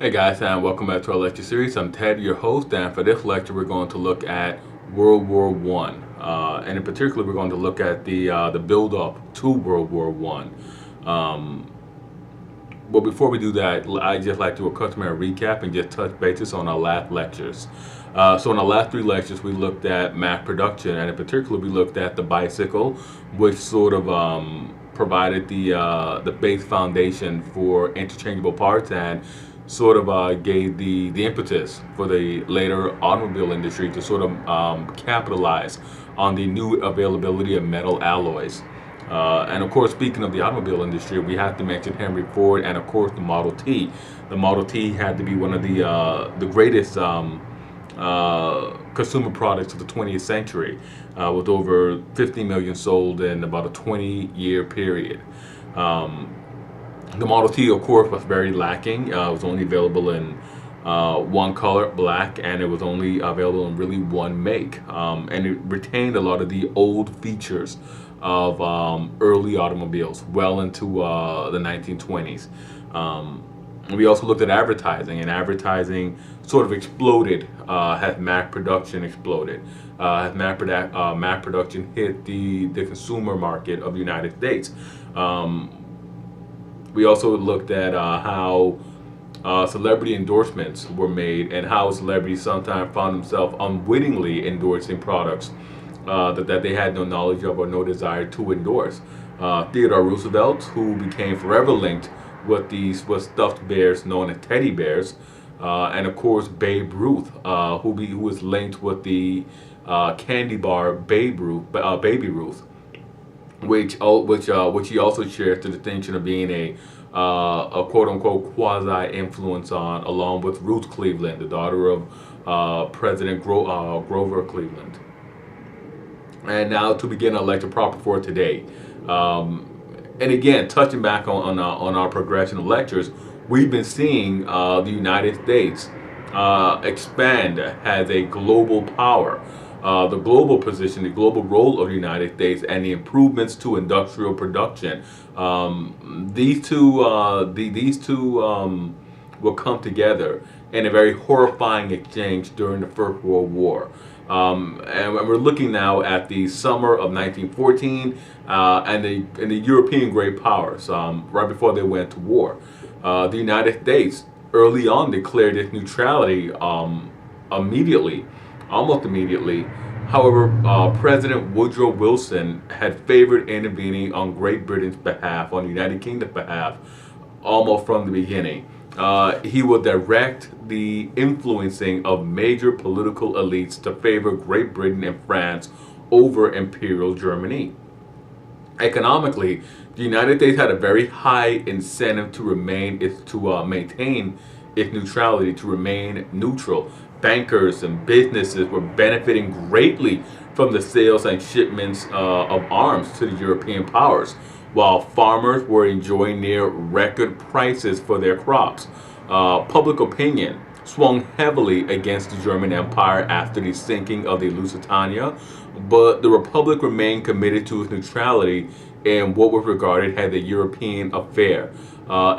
Hey guys, and welcome back to our lecture series. I'm Ted, your host, and for this lecture, we're going to look at World War One, and in particular, we're going to look at the build-up to World War One. But before we do that, I'd just like to do a customary recap and just touch bases on our last lectures. So in our last three lectures, we looked at mass production, and in particular, we looked at the bicycle, which sort of provided the base foundation for interchangeable parts and sort of gave the impetus for the later automobile industry to sort of capitalize on the new availability of metal alloys. And of course, speaking of the automobile industry, we have to mention Henry Ford and of course the Model T. The Model T had to be one of the greatest consumer products of the 20th century, with over 50 million sold in about a 20-year period. The Model T, of course, was very lacking. It was only available in one color, black, and it was only available in really one make. And it retained a lot of the old features of early automobiles well into the 1920s. We also looked at advertising, and advertising sort of exploded as mass production exploded. As mass production hit the consumer market of the United States. We also looked at how celebrity endorsements were made and how celebrities sometimes found themselves unwittingly endorsing products that they had no knowledge of or no desire to endorse. Theodore Roosevelt, who became forever linked with these stuffed bears known as teddy bears, and of course Babe Ruth, who was linked with the candy bar Baby Ruth, which he also shares the distinction of being a quote unquote quasi influence on, along with Ruth Cleveland, the daughter of President Grover Cleveland. And now to begin our lecture proper for today. And again, touching back on our progression of lectures, we've been seeing the United States expand as a global power. The global position, the global role of the United States, and the improvements to industrial production. These two will come together in a very horrifying exchange during the First World War. And we're looking now at the summer of 1914 and the European great powers right before they went to war. The United States early on declared its neutrality almost immediately. However, President Woodrow Wilson had favored intervening on Great Britain's behalf, on the United Kingdom's behalf, almost from the beginning. He would direct the influencing of major political elites to favor Great Britain and France over Imperial Germany. Economically, the United States had a very high incentive to maintain its neutrality, to remain neutral. Bankers and businesses were benefiting greatly from the sales and shipments of arms to the European powers, while farmers were enjoying near record prices for their crops. Public opinion swung heavily against the German Empire after the sinking of the Lusitania, but the Republic remained committed to its neutrality in what was regarded as a European affair.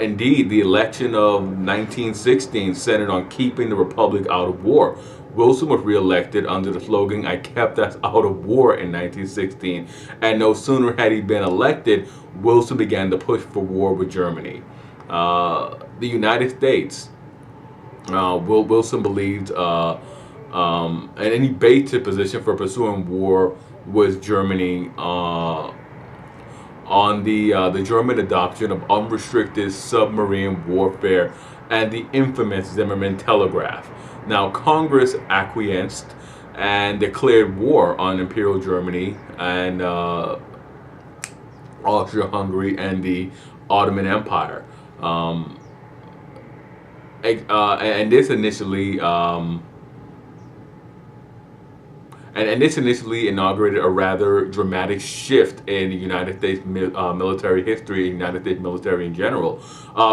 Indeed, the election of 1916 centered on keeping the Republic out of war. Wilson was re-elected under the slogan, "I kept us out of war" in 1916, and no sooner had he been elected, Wilson began to push for war with Germany. The United States, Wilson believed, and any basic position for pursuing war with Germany on the German adoption of unrestricted submarine warfare and the infamous Zimmermann Telegraph. Now, Congress acquiesced and declared war on Imperial Germany and Austria-Hungary and the Ottoman Empire. And this initially inaugurated a rather dramatic shift in the United States military history, United States military in general.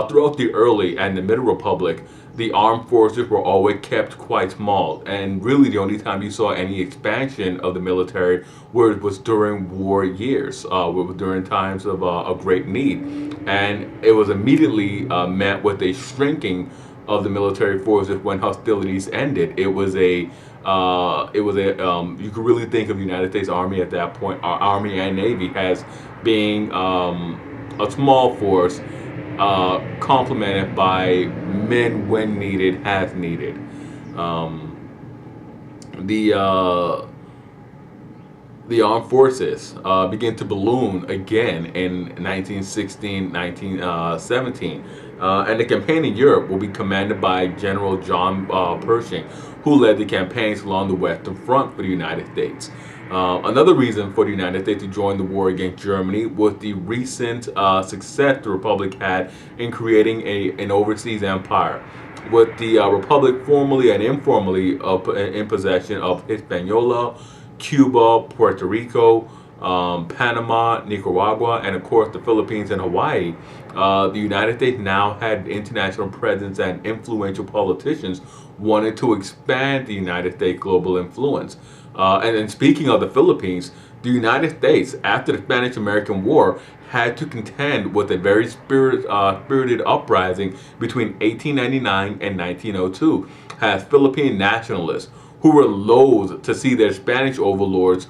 Throughout the early and the Middle Republic, the armed forces were always kept quite small, and really the only time you saw any expansion of the military was during war years, during times of great need. And it was immediately met with a shrinking of the military forces when hostilities ended. It was a you could really think of the United States Army at that point, our Army and Navy, as being a small force, complemented by men when needed, as needed. Um, the armed forces began to balloon again in 1916, 1917. And the campaign in Europe will be commanded by General John Pershing, who led the campaigns along the Western Front for the United States. Another reason for the United States to join the war against Germany was the recent success the Republic had in creating an overseas empire, with the Republic formally and informally in possession of Hispaniola, Cuba, Puerto Rico, Panama, Nicaragua, and of course the Philippines and Hawaii. The United States now had international presence, and influential politicians wanted to expand the United States' global influence. And then, speaking of the Philippines, the United States, after the Spanish-American War, had to contend with a very spirited uprising between 1899 and 1902, as Philippine nationalists who were loath to see their Spanish overlords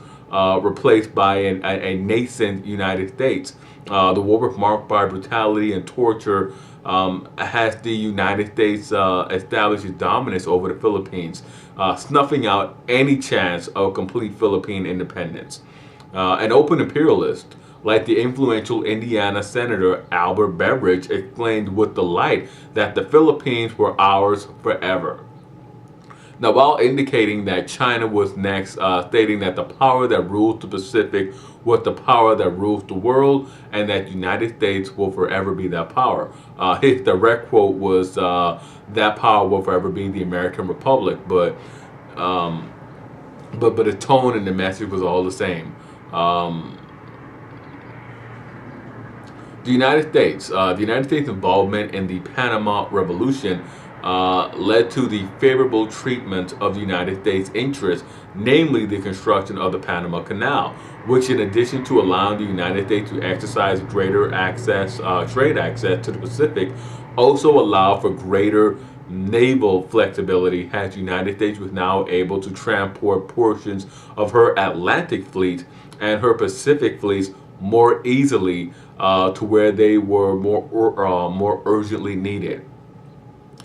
replaced by a nascent United States. The war was marked by brutality and torture, as the United States established its dominance over the Philippines, snuffing out any chance of complete Philippine independence. An open imperialist, like the influential Indiana Senator Albert Beveridge, exclaimed with delight that the Philippines were ours forever. Now, while indicating that China was next, stating that the power that rules the Pacific was the power that rules the world, and that the United States will forever be that power. His direct quote was, "That power will forever be the American Republic," but the tone and the message was all the same. The United States' involvement in the Panama Revolution led to the favorable treatment of the United States' interests, namely the construction of the Panama Canal, which, in addition to allowing the United States to exercise greater trade access to the Pacific, also allowed for greater naval flexibility, as the United States was now able to transport portions of her Atlantic fleet and her Pacific fleets more easily to where they were more urgently needed.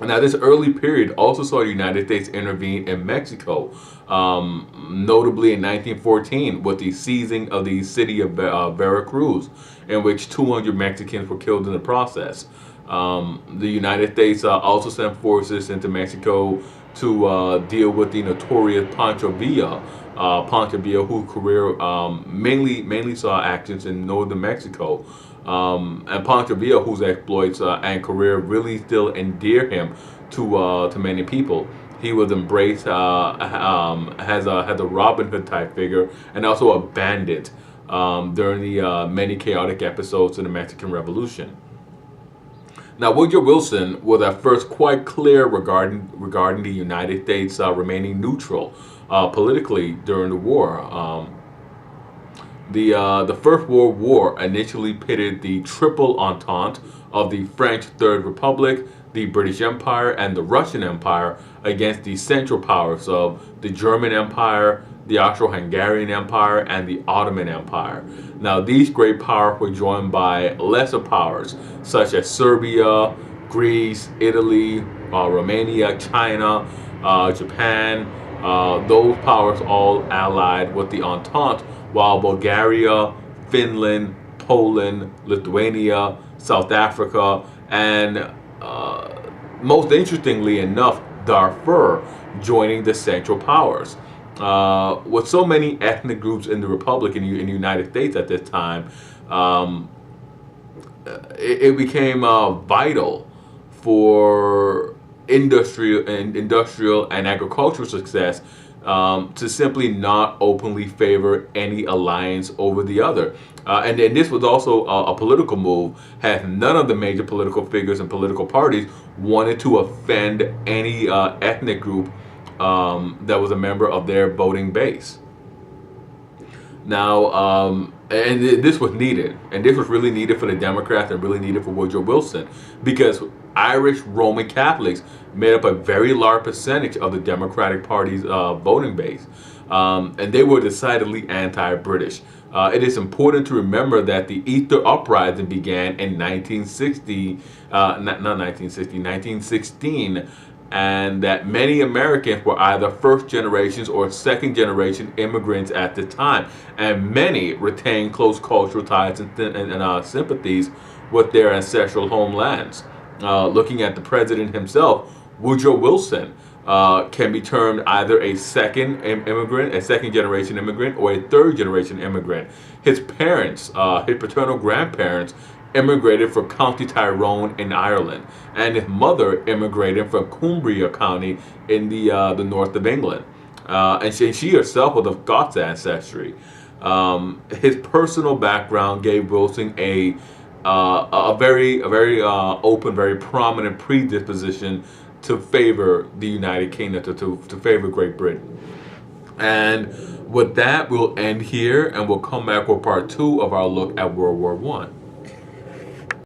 Now, this early period also saw the United States intervene in Mexico, notably in 1914 with the seizing of the city of Veracruz, in which 200 Mexicans were killed in the process. The United States also sent forces into Mexico to deal with the notorious Pancho Villa, whose career mainly saw actions in northern Mexico. And Pancho Villa, whose exploits and career really still endear him to many people. He was embraced as a Robin Hood type figure, and also a bandit during the many chaotic episodes of the Mexican Revolution. Now, Woodrow Wilson was at first quite clear regarding the United States remaining neutral politically during the war. The First World War initially pitted the Triple Entente of the French Third Republic, the British Empire, and the Russian Empire against the Central Powers of the German Empire, the Austro-Hungarian Empire, and the Ottoman Empire. Now, these great powers were joined by lesser powers such as Serbia, Greece, Italy, Romania, China, Japan. Those powers all allied with the Entente, while Bulgaria, Finland, Poland, Lithuania, South Africa, and most interestingly enough, Darfur joining the Central Powers. With so many ethnic groups in the Republic in the United States at this time, it became vital for industrial and agricultural success to simply not openly favor any alliance over the other. And this was also a political move, as none of the major political figures and political parties wanted to offend any ethnic group that was a member of their voting base. Now, and this was needed, and this was really needed for the Democrats and really needed for Woodrow Wilson, because Irish Roman Catholics made up a very large percentage of the Democratic Party's voting base. And they were decidedly anti-British. It is important to remember that the Easter Uprising began in 1960, not 1960, 1916, and that many Americans were either first generations or second generation immigrants at the time, and many retained close cultural ties and sympathies with their ancestral homelands. Looking at the president himself, Woodrow Wilson can be termed either a second immigrant, a second generation immigrant, or a third generation immigrant. His parents, his paternal grandparents, immigrated from County Tyrone in Ireland, and his mother immigrated from Cumbria County in the north of England. And she herself was of Scots ancestry. His personal background gave Wilson a very open, very prominent predisposition to favor the United Kingdom, to favor Great Britain. And with that, we'll end here, and we'll come back with part 2 of our look at World War I.